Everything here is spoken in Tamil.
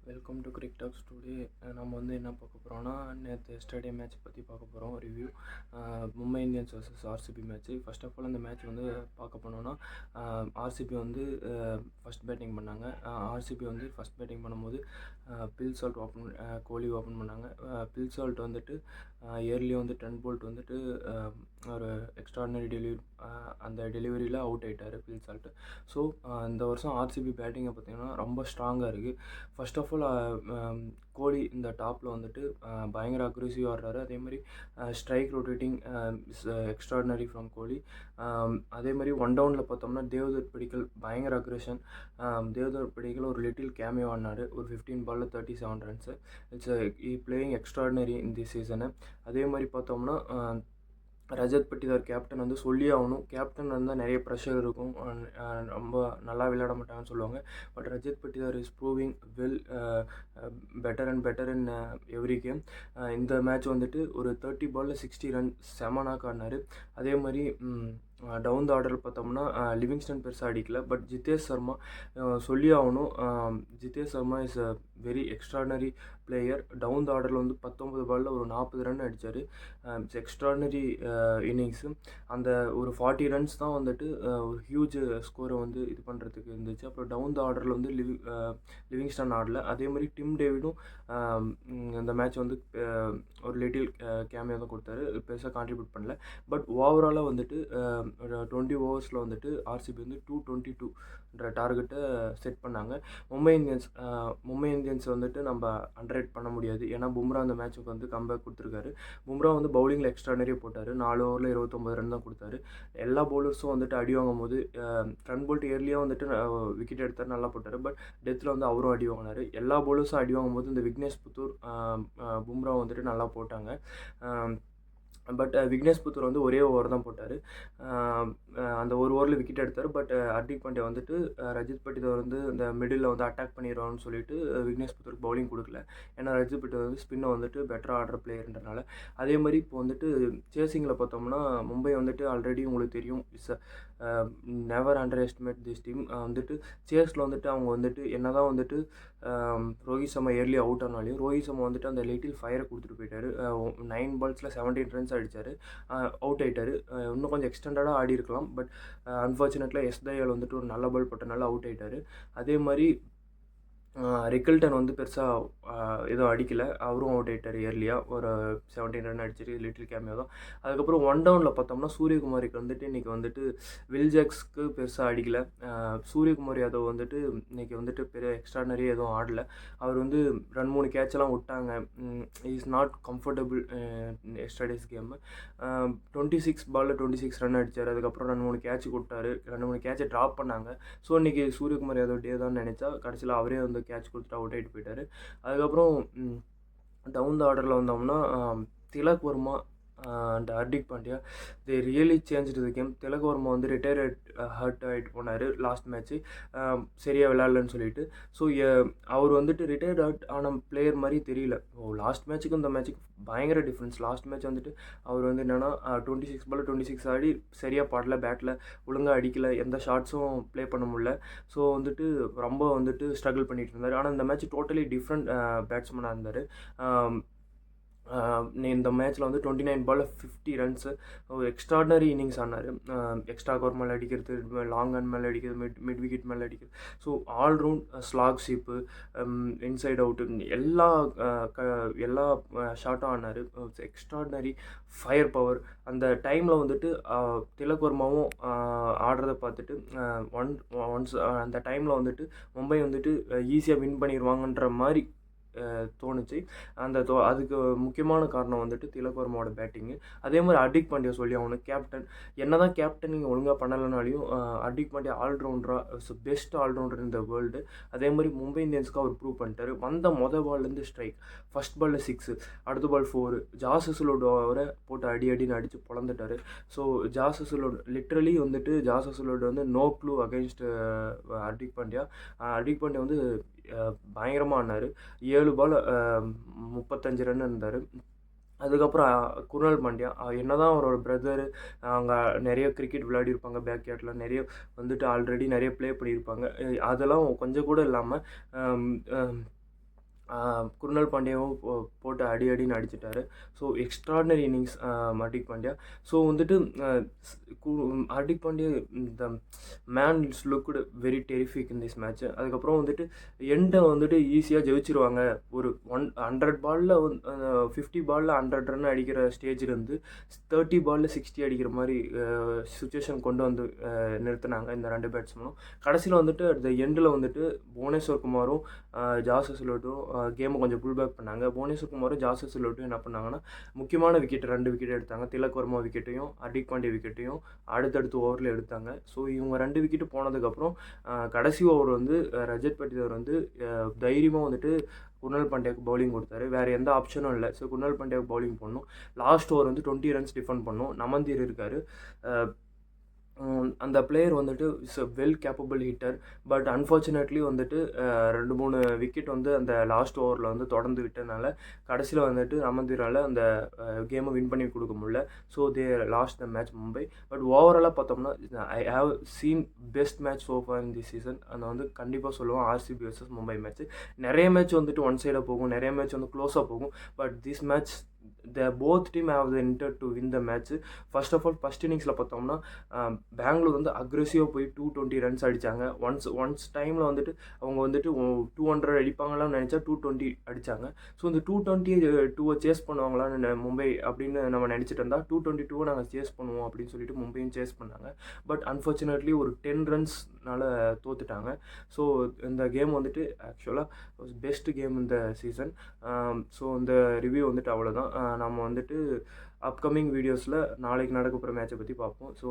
Welcome to Cric Talks. Today நம்ம வந்து என்ன பார்க்க போகிறோம்னா, நேற்று எஸ்டர்டே மேட்ச் பற்றி பார்க்க போகிறோம். Review Mumbai Indians versus RCB match. First of all அந்த மேட்ச் வந்து பார்க்க போனோன்னா, ஆர்சிபி வந்து ஃபஸ்ட் பேட்டிங் பண்ணாங்க. ஆர்சிபி வந்து ஃபஸ்ட் பேட்டிங் பண்ணும்போது பில் சால்ட் கோலி ஓப்பன் பண்ணாங்க. பில் சால்ட் வந்துட்டு இயர்லி வந்து 10 போல்ட் வந்துட்டு ஒரு எக்ஸ்ட்ராடினரி டெலிவரி, அந்த டெலிவரியில் அவுட் ஆகிட்டார் பில் சால்ட்டு. ஸோ இந்த வருஷம் ஆர்சிபி பேட்டிங்கை பார்த்திங்கன்னா ரொம்ப ஸ்ட்ராங்காக இருக்குது. ஃபர்ஸ்ட் ஆஃப் ஆல் கோலி இந்த டாப்பில் வந்துட்டு பயங்கர அக்ரெசிவாக ஆடுறாரு. அதேமாதிரி strike rotating is extraordinary from Kohli. அதேமாதிரி ஒன் டவுனில் பார்த்தோம்னா தேவ்தத் படிக்கல் பயங்கர அக்ரெஷன். தேவ்தத் படிக்கல் ஒரு லிட்டில் கேமியோ ஆடினார். ஒரு 15 பாலில் 37 ரன்ஸு. இட்ஸ் பிளேயிங் எக்ஸ்ட்ராடினரி இந்த சீசனு. அதே மாதிரி பார்த்தோம்னா ரஜத் பட்டிதார் கேப்டன் வந்து சொல்லி ஆகணும். கேப்டன் வந்தால் நிறைய ப்ரெஷர் இருக்கும், ரொம்ப நல்லா விளையாட மாட்டாங்கன்னு சொல்லுவாங்க. But Rajat Patidar is proving well better and better in every game. இந்த மேட்ச் வந்துட்டு ஒரு 30 பாலில் 60 ரன் செமனாக ஆடினார். அதே மாதிரி டவுன் த ஆர்டர் பார்த்தோம்னா லிவிங்ஸ்டன் பெருசாக அடிக்கல. பட் ஜிதேஷ் சர்மா சொல்லி ஆகணும். Jitesh Sharma is a very extraordinary player. Down the ஆர்டரில் வந்து 19 பாலில் ஒரு 40 ரன் அடித்தார். It's extraordinary innings. அந்த ஒரு 40 ரன்ஸ் தான் வந்துட்டு ஒரு ஹியூஜ் ஸ்கோரை வந்து இது பண்ணுறதுக்கு இருந்துச்சு. அப்புறம் டவுன் த ஆர்டரில் வந்து லிவிங்ஸ்டன் ஆடல. அதே மாதிரி டிம் டேவிடும் இந்த மேட்ச் வந்து ஒரு லிட்டில் கேமியோ தான் கொடுத்தாரு, பெருசாக கான்ட்ரிபியூட் பண்ணல. பட் ஓவராலாக வந்துட்டு 20 ஓவர்ஸில் வந்துட்டு ஆர்சிபி வந்து 222ன்ற டார்கெட்டை செட் பண்ணாங்க. மும்பை இந்தியன்ஸ் வந்துட்டு நம்ம அண்டர்ரேட் பண்ண முடியாது. ஏன்னா பும்ரா அந்த மேட்ச்சுக்கு வந்து கம்பேக் கொடுத்துருக்காரு. பும்ரா வந்து பவுலிங்கில் எக்ஸ்ட்ரானரியாக போட்டார். 4 ஓவரில் 29 ரன் தான் கொடுத்தாரு. எல்லா பவுலர்ஸும் வந்துட்டு அடி வாங்கும் போது ட்ரெண்ட் போல்ட் இயர்லியாக வந்துட்டு விக்கெட் எடுத்தார், நல்லா போட்டார். பட் டெத்தில் வந்து அவரும் அடி வாங்கினார். எல்லா பவுலர்ஸும் அடி வாங்கும் போது இந்த விக்னேஷ் புத்தூர், பும்ரா வந்துட்டு நல்லா போட்டாங்க. பட் விக்னேஷ் புத்தூர் வந்து ஒரே ஓவர் தான் போட்டார். அந்த ஒரு ஓவரில் விக்கெட் எடுத்தார். பட் ஹர்திக் பாண்டியா வந்துட்டு ரஜத் பட்டிதார் வந்து இந்த மிடில் வந்து அட்டாக் பண்ணிடுவான்னு சொல்லிட்டு விக்னேஷ் புத்தூருக்கு பவுலிங் கொடுக்கல. ஏன்னா ரஜத் பட்டிதார் வந்து ஸ்பின்னை வந்துட்டு பெட்டராக ஆடுற பிளேயர்ன்றனால. அதே மாதிரி இப்போ வந்துட்டு சேசிங்கில் பார்த்தோம்னா மும்பை வந்துட்டு ஆல்ரெடி உங்களுக்கு தெரியும், it's never under estimate this team. வந்துட்டு சேஸில் வந்துட்டு அவங்க வந்துட்டு என்ன தான் வந்துட்டு ரோஹித் சர்மா இயர்லி அவுட் ஆனாலையும் ரோஹித் சர்மா வந்துட்டு அந்த லிட்டில் ஃபயரை கொடுத்துட்டு போயிட்டார். 9 பால்ஸில் 17 ரன்ஸ் அடித்தார், அவுட் ஆகிட்டார். இன்னும் கொஞ்சம் எக்ஸ்டெண்டடாக ஆடி இருக்கலாம். பட் அன்ஃபார்ச்சுனேட்லாக தயாள் வந்துட்டு ஒரு நல்ல பால் போட்டனால அவுட் ஆகிட்டார். அதே மாதிரி ரிக்கல்டன் வந்து பெருசாக எதுவும் அடிக்கலை, அவரும் அவுட் ஆகிட்டார். இயர்லியாக ஒரு 17 ரன் அடிச்சிட்டு லிட்டில் கேமியோ தான். அதுக்கப்புறம் ஒன் டவுனில் பார்த்தோம்னா சூரியகுமாருக்கு வந்துட்டு இன்றைக்கி வந்துட்டு வில்ஜாக்ஸ்க்கு பெருசாக அடிக்கலை. சூரியகுமார் யாதவ் வந்துட்டு இன்றைக்கி வந்துட்டு பெரிய எக்ஸ்ட்ரானரி எதுவும் ஆடலை. அவர் வந்து 2-3 கேட்செல்லாம் விட்டாங்க. Is not comfortable yesterday's game. 26 பாலில் 26 ரன் அடித்தார். அதுக்கப்புறம் 2-3 கேட்ச் கொடுத்தாரு, 2-3 கேட்சை ட்ராப் பண்ணாங்க. ஸோ இன்றைக்கி சூரியகுமார் யாதவ் டே தான் நினச்சா கடைசியில் அவரே வந்து கேட்ச் கொடுத்துட்டு அவுட் ஆகிட்டு போயிட்டார். அதுக்கப்புறம் டவுன் த ஆர்டரில் வந்தோம்னா Tilak Varma and Hardik Pandya they really change the game. Tilak Varma வந்து ரிட்டையர் ஹர்ட் ஆகிட்டு போனார் லாஸ்ட் மேட்ச்சு, சரியாக விளையாடலன்னு சொல்லிட்டு. ஸோ அவர் வந்துட்டு ரிட்டையர்ட் ஹர்ட் ஆன பிளேயர் மாதிரி தெரியல. லாஸ்ட் மேட்ச்சுக்கு இந்த மேட்ச்சுக்கு பயங்கர டிஃப்ரென்ஸ். லாஸ்ட் மேட்ச் வந்துட்டு அவர் வந்து என்னென்னா 26 பால் 26 ஆடி சரியாக பாடல, பேட்டில் ஒழுங்காக அடிக்கலை, எந்த ஷாட்ஸும் ப்ளே பண்ண முடியல. ஸோ வந்துட்டு ரொம்ப வந்துட்டு ஸ்ட்ரகிள் பண்ணிகிட்டு இருந்தார். ஆனால் இந்த மேட்ச் டோட்டலி டிஃப்ரெண்ட் பேட்ஸ்மேனாக இருந்தார். இந்த மேட்ச்சில் வந்து 29 பாலில் 50 ரன்ஸு, ஒரு எக்ஸ்ட்ராடினரி இன்னிங்ஸ் ஆனார். எக்ஸ்ட்ரா கவர் மேலே அடிக்கிறது, லாங் ரன் மேலே அடிக்கிறது, மிட் விக்கெட் மேலே அடிக்கிறது. So all-round slack sheep, inside out, எல்லா ஷாட்டும் ஆனார். Extraordinary fire power. அந்த டைமில் வந்துட்டு திலக் வர்மாவும் ஆடுறதை பார்த்துட்டு ஒன்ஸ் அந்த டைமில் வந்துட்டு மும்பை வந்துட்டு ஈஸியாக வின் பண்ணிடுவாங்கன்ற மாதிரி தோணுச்சு. அதுக்கு முக்கியமான காரணம் வந்துட்டு திலக் வர்மாவோட பேட்டிங்கு. அதே மாதிரி ஹர்திக் பாண்டியா சொல்லி அவனுக்கு கேப்டன், என்ன தான் கேப்டன் நீங்கள் ஒழுங்காக பண்ணலைனாலையும் ஹர்திக் பாண்டியா ஆல்ரவுண்டராக இஸ் பெஸ்ட் ஆல்ரவுண்டர் இந்த வேர்ல்டு. அதே மாதிரி மும்பை இந்தியன்ஸ்க்கு அவர் ப்ரூவ் பண்ணிட்டார். வந்த பால்லேருந்து ஸ்ட்ரைக், ஃபஸ்ட் பாலில் 6, அடுத்த பால் 4, ஜாஸ் ஹசல்வுட் அவரை போட்டு அடின்னு அடித்து பொழந்துட்டார். ஸோ ஜாஸ் ஹசல்வுட் லிட்ரலி வந்துட்டு ஜாஸ் ஹசல்வுட் வந்து no clue against Hardik Pandya. Hardik Pandya வந்து பயங்கரமாக ஆனார். 7 பால் 35 ரன் இருந்தார். அதுக்கப்புறம் குருணால் பாண்டியா, என்ன தான் அவரோட பிரதரு அங்கே நிறைய கிரிக்கெட் விளையாடிருப்பாங்க, பேக் யார்டில் நிறைய வந்துட்டு ஆல்ரெடி நிறைய ப்ளே பண்ணியிருப்பாங்க, அதெல்லாம் கொஞ்சம் கூட இல்லாமல் குருணால் பாண்டியாவும் போட்டு அடின்னு அடிச்சிட்டாரு. So extraordinary innings Hardik Pandya. So வந்துட்டு Hardik Pandya the man looked very terrific in this match. அதுக்கப்புறம் வந்துட்டு எண்டை வந்துட்டு ஈஸியாக ஜெயிச்சிருவாங்க. ஒரு 100 பாலில் 50 பாலில் 100 ரன் அடிக்கிற ஸ்டேஜ்லேருந்து 30 பாலில் 60 அடிக்கிற மாதிரி சுச்சுவேஷன் கொண்டு வந்து நிறுத்தினாங்க இந்த 2 பேட்ஸ்மேனும். கடைசியில் வந்துட்டு அந்த எண்டில் வந்துட்டு புவனேஸ்வர் குமாரும் ஜாஸ் ஹேசல்வுட்டும் கேமை கொஞ்சம் புல் பேக் பண்ணாங்க. புவனேஸ்வர் குமாரும் ஜாஸ் ஹேசல்வுட்டும் என்ன பண்ணாங்கன்னா முக்கியமான விக்கெட் 2 விக்கெட் எடுத்தாங்க. திலக் வர்மா விக்கெட்டையும் ஹர்திக் பாண்டியா விக்கெட்டையும் அடுத்தடுத்து ஓவரில் எடுத்தாங்க. ஸோ இவங்க 2 விக்கெட்டு போனதுக்கப்புறம் கடைசி ஓவர் வந்து ரஜத் பட்டிதார் வந்து தைரியமாக வந்துட்டு குருணால் பாண்டியாவுக்கு பவுலிங் கொடுத்தாரு. வேறு எந்த ஆப்ஷனும் இல்லை. ஸோ குருணால் பாண்டியாவுக்கு பவுலிங் பண்ணணும். லாஸ்ட் ஓவர் வந்து 20 ரன்ஸ் டிஃபெண்ட் பண்ணணும். நமந்தீர் இருக்கார். அந்த பிளேயர் வந்துட்டு is a well capable hitter. But unfortunately வந்துட்டு 2-3 விக்கெட் வந்து அந்த லாஸ்ட் ஓவரில் வந்து தொடர்ந்து விட்டதுனால கடைசியில் வந்துட்டு நமந்தீரால் அந்த கேமை வின் பண்ணி கொடுக்க முடியல. So they lost the match Mumbai. But ஓவராலாக பார்த்தோம்னா I have seen best match so far in the season. அதை வந்து கண்டிப்பாக சொல்லுவோம் ஆர்சிபி vs மும்பை மேட்ச். நிறைய மேட்ச் வந்துட்டு ஒன் சைடாக போகும், நிறைய மேட்ச் வந்து க்ளோஸாக போகும். But this match both team have the intent to win the match. First of all first இன்னிங்ஸில் பார்த்தோம்னா பெங்களூர் வந்து அக்ரெசிவாக போய் 220 ரன்ஸ் அடித்தாங்க. ஒன்ஸ் டைமில் வந்துட்டு அவங்க வந்துட்டு 200 அடிப்பாங்களான்னு நினச்சா 220 அடித்தாங்க. ஸோ இந்த 222 சேஸ் பண்ணுவாங்களான்னு மும்பை அப்படின்னு நம்ம நினச்சிட்டு இருந்தால் 222 நாங்கள் சேஸ் பண்ணுவோம் அப்படின்னு சொல்லிட்டு மும்பையும் சேஸ் பண்ணாங்க. பட் அன்ஃபார்ச்சுனேட்லி ஒரு 10 ரன்ஸ்னால தோத்துட்டாங்க. ஸோ இந்த கேம் வந்துட்டு ஆக்சுவலாக பெஸ்ட் கேம் இந்த சீசன். ஸோ இந்த ரிவ்யூ வந்துட்டு அவ்வளோதான். நம்ம வந்துட்டு அப்கமிங் வீடியோஸில் நாளைக்கு நடக்க போகிற மேட்சை பற்றி பார்ப்போம். ஸோ